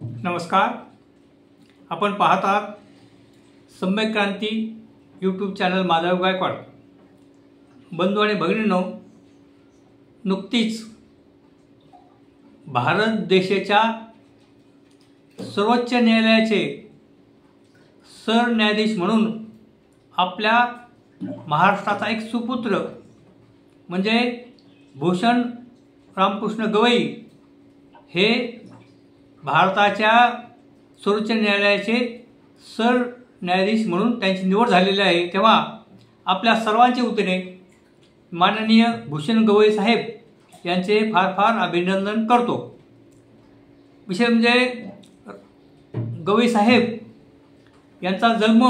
नमस्कार. आपण पाहत आहात सम्यक क्रांती यूट्यूब चॅनल माधव गायकवाड. बंधू आणि भगिनींनो, नुकतीच भारत देशाच्या सर्वोच्च न्यायालयाचे सरन्यायाधीश म्हणून आपल्या महाराष्ट्राचा एक सुपुत्र म्हणजे भूषण रामकृष्ण गवई हे भारताच्या सर्वोच्च न्यायालयाचे सरन्यायाधीश म्हणून त्यांची निवड झालेली आहे. तेव्हा आपल्या सर्वांच्या वतीने माननीय भूषण गवई साहेब यांचे फार फार अभिनंदन करतो. विषय म्हणजे गवई साहेब यांचा जन्म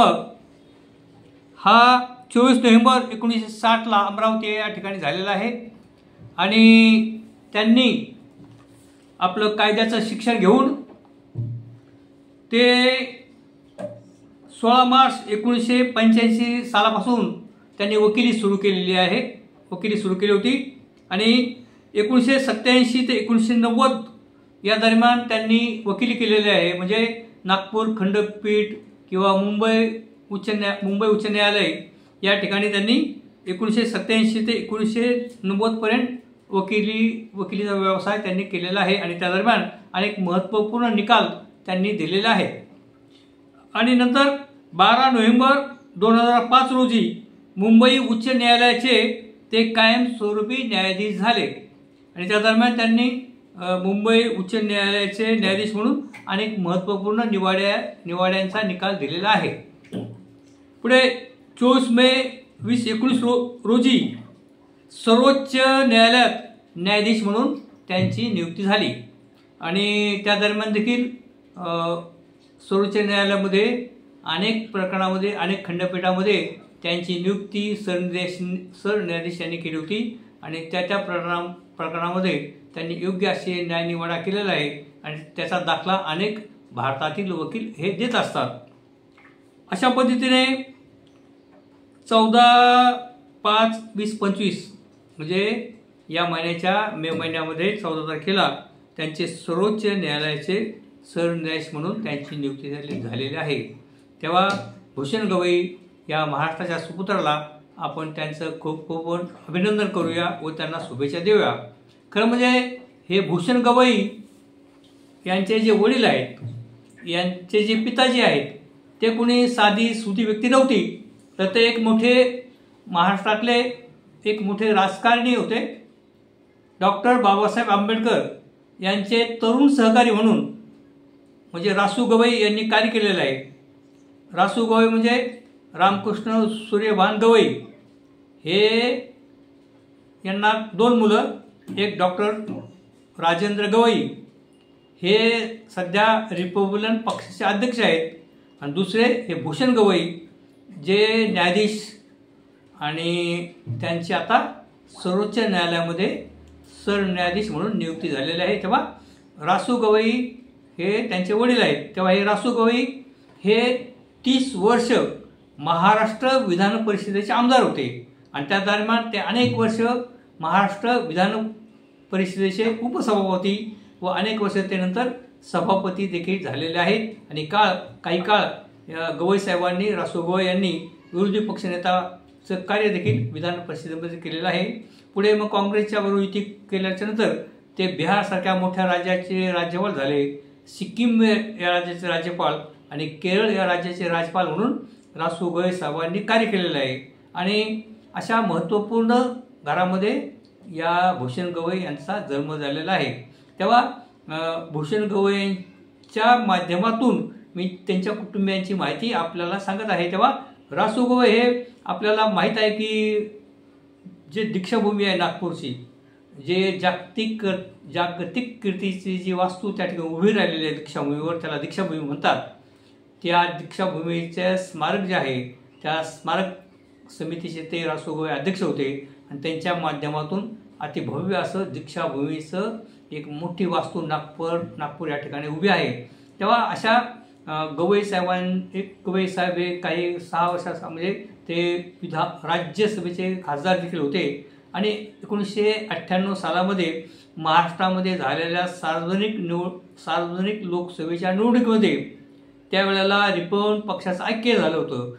हा 24 नोव्हेंबर 1960 अमरावती या ठिकाणी झालेला आहे आणि त्यांनी आपलं कायद्याचं शिक्षण घेऊन ते 16 मार्च 1985 सालापासून त्यांनी वकिली सुरू केलेली आहे. वकिली सुरू केली होती आणि 1987 ते 1990 या दरम्यान त्यांनी वकिली केलेली आहे. म्हणजे नागपूर खंडपीठ किंवा मुंबई उच्च न्यायालय या ठिकाणी त्यांनी 1987 ते 1990 पर्यंत वकिलीचा व्यवसाय त्यांनी केलेला आहे आणि त्या दरम्यान अनेक महत्त्वपूर्ण निकाल त्यांनी दिलेले आहेत. आणि नंतर 12 नोव्हेंबर 2005 रोजी मुंबई उच्च न्यायालयाचे ते कायमस्वरूपी न्यायाधीश झाले आणि त्या दरम्यान त्यांनी मुंबई उच्च न्यायालयाचे न्यायाधीश म्हणून अनेक महत्त्वपूर्ण निवाड्यांचा निकाल दिलेला आहे. पुढे 24 मे 2019 रोजी सर्वोच्च न्यायालयात न्यायाधीश म्हणून त्यांची नियुक्ती झाली आणि त्या दरम्यान देखील सर्वोच्च न्यायालयामध्ये अनेक प्रकरणामध्ये अनेक खंडपीठामध्ये त्यांची नियुक्ती सरन्यायाधीश यांनी केली होती आणि त्या प्रकरणामध्ये त्यांनी योग्य असे न्यायनिवाडा केलेला आहे आणि त्याचा दाखला अनेक भारतातील वकील हे देत असतात. अशा पद्धतीने 14/5/2025 म्हणजे या महिन्याच्या मे महिन्यामध्ये 14 तारखेला त्यांचे सर्वोच्च न्यायालयाचे सरन्यायाधीश म्हणून त्यांची नियुक्ती झालेली आहे. तेव्हा भूषण गवई या महाराष्ट्राच्या सुपुत्राला आपण त्यांचं खूप खूप अभिनंदन करूया व त्यांना शुभेच्छा देऊया. खरं म्हणजे हे भूषण गवई यांचे जे वडील आहेत यांचे जे पिताजी आहेत ते कोणी साधी सुधी व्यक्ती नव्हती, तर ते एक मोठे महाराष्ट्रातले एक मोठे राजकारणी होते. डॉक्टर बाबासाहेब आंबेडकर यांचे तरुण सहकारी म्हणून म्हणजे रासू गवई यांनी कार्य केलेलं आहे. रासू गवई म्हणजे रामकृष्ण सूर्यभान गवई हे यांना 2 मुलं, एक डॉक्टर राजेंद्र गवई हे सध्या रिपब्लिकन पक्षाचे अध्यक्ष आहेत आणि दुसरे हे भूषण गवई जे न्यायाधीश आणि त्यांची आता सर्वोच्च न्यायालयामध्ये सरन्यायाधीश म्हणून नियुक्ती झालेली आहे. तेव्हा रासू गवई हे त्यांचे वडील आहेत. तेव्हा हे रासू गवई हे 30 वर्ष महाराष्ट्र विधान परिषदेचे आमदार होते आणि त्या दरम्यान ते अनेक वर्ष महाराष्ट्र विधान परिषदेचे उपसभापती व अनेक वर्ष ते नंतर सभापती देखील झालेले आहेत. आणि काही काळ गवई साहेबांनी रासू गवई यांनी विरोधी पक्षनेताचं कार्य देखील विधान परिषदेमध्ये केलेलं आहे. पुढे मग काँग्रेसच्या बरोबर युती केल्याच्या नंतर ते बिहारसारख्या मोठ्या राज्याचे राज्यपाल झाले, सिक्कीम या राज्याचे राज्यपाल आणि केरळ या राज्याचे राज्यपाल म्हणून रासू गवई साहेबांनी कार्य केलेलं आहे. आणि अशा महत्त्वपूर्ण घरामध्ये या भूषण गवई यांचा जन्म झालेला आहे. तेव्हा भूषण गवईंच्या माध्यमातून मी त्यांच्या कुटुंबियांची माहिती आपल्याला सांगत आहे. तेव्हा रासू गवई हे आपल्याला माहीत आहे की जे दीक्षाभूमी आहे नागपूरची, जे जागतिक कीर्तीची जी वास्तू त्या ठिकाणी उभी राहिलेली आहे दीक्षाभूमीवर, त्याला दीक्षाभूमी म्हणतात. त्या दीक्षाभूमीचे स्मारक जे आहे त्या स्मारक समितीचे ते रासू गवई अध्यक्ष होते आणि त्यांच्या माध्यमातून अतिभव्य असं दीक्षाभूमीचं एक मोठी वास्तू नागपूर या ठिकाणी उभी आहे. तेव्हा अशा गवई साहेब हे काही 6 वर्षाचा म्हणजे ते राज्यसभेचे खासदार देखील होते आणि 1998 सालामध्ये महाराष्ट्रामध्ये झालेल्या सार्वजनिक लोकसभेच्या निवडणुकीमध्ये त्यावेळेला रिपब्लिकन पक्षाचं ऐक्य झालं होतं.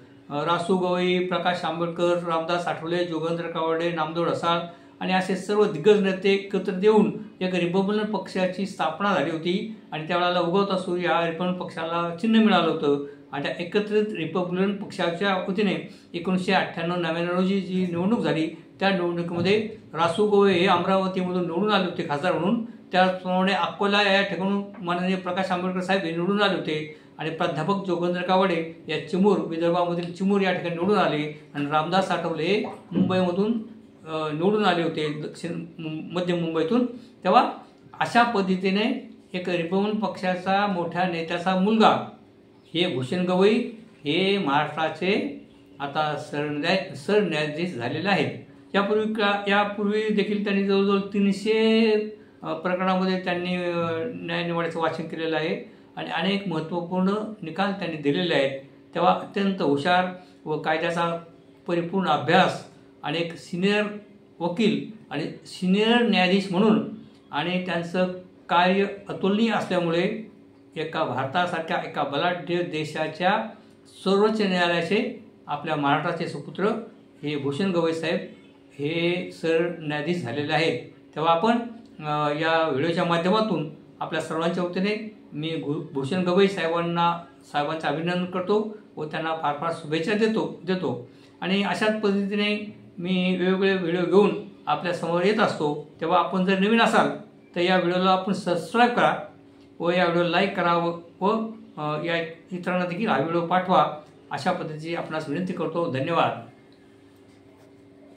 रासू गवई, प्रकाश आंबेडकर, रामदास आठवले, जोगेंद्र कावडे, नामदेव ढसाळ आणि असे सर्व दिग्गज नेते एकत्र येऊन एक रिपब्लिकन पक्षाची स्थापना झाली होती. आणि त्यावेळेला उगवता सूर्य हा रिपब्लिकन पक्षाला चिन्ह मिळालं होतं. आणि त्या एकत्रित रिपब्लिकन पक्षाच्या वतीने 1998-99 रोजी जी निवडणूक झाली त्या निवडणुकीमध्ये रासू गवई हे अमरावतीमधून निवडून आले होते खासदार म्हणून. त्याचप्रमाणे अकोला या ठिकाणून माननीय प्रकाश आंबेडकर साहेब हे निवडून आले होते. आणि प्राध्यापक जोगेंद्र कावडे या चिमूर, विदर्भामधील चिमूर या ठिकाणी निवडून आले. आणि रामदास आठवले हे मुंबईमधून निवडून आले होते, मध्य मुंबईतून. तेव्हा अशा पद्धतीने एक रिपब्लिकन पक्षाचा मोठ्या नेत्याचा मुलगा हे भूषण गवई हे महाराष्ट्राचे आता सरन्यायाधीश झालेले आहेत. यापूर्वी देखील त्यांनी जवळजवळ 300 प्रकरणामध्ये त्यांनी न्यायनिवाड्याचं वाचन केलेलं आहे आणि अनेक महत्त्वपूर्ण निकाल त्यांनी दिलेले आहेत. तेव्हा अत्यंत हुशार व कायद्याचा परिपूर्ण अभ्यास आणि एक सिनियर वकील आणि सिनियर न्यायाधीश म्हणून आणि त्यांचं कार्य अतुलनीय असल्यामुळे एका भारतासारख्या एका बलाढ्य देशाच्या सर्वोच्च न्यायालयाचे आपल्या महाराष्ट्राचे सुपुत्र हे भूषण गवई साहेब हे सरन्यायाधीश झालेले आहेत. तेव्हा आपण या व्हिडिओच्या माध्यमातून आपल्या सर्वांच्या वतीने मी भूषण गवई साहेबांचं अभिनंदन करतो व त्यांना फार फार शुभेच्छा देतो. आणि अशाच पद्धतीने मी वेगवेगळे व्हिडिओ घेऊन आपल्या समोर येत असतो. तेव्हा आपण जर नवीन असाल तर या व्हिडिओला आपण सबस्क्राईब करा व या व्हिडिओला लाईक करा व या इतरांना देखील हा व्हिडिओ पाठवा. अशा पद्धतीची आपणास विनंती करतो. धन्यवाद.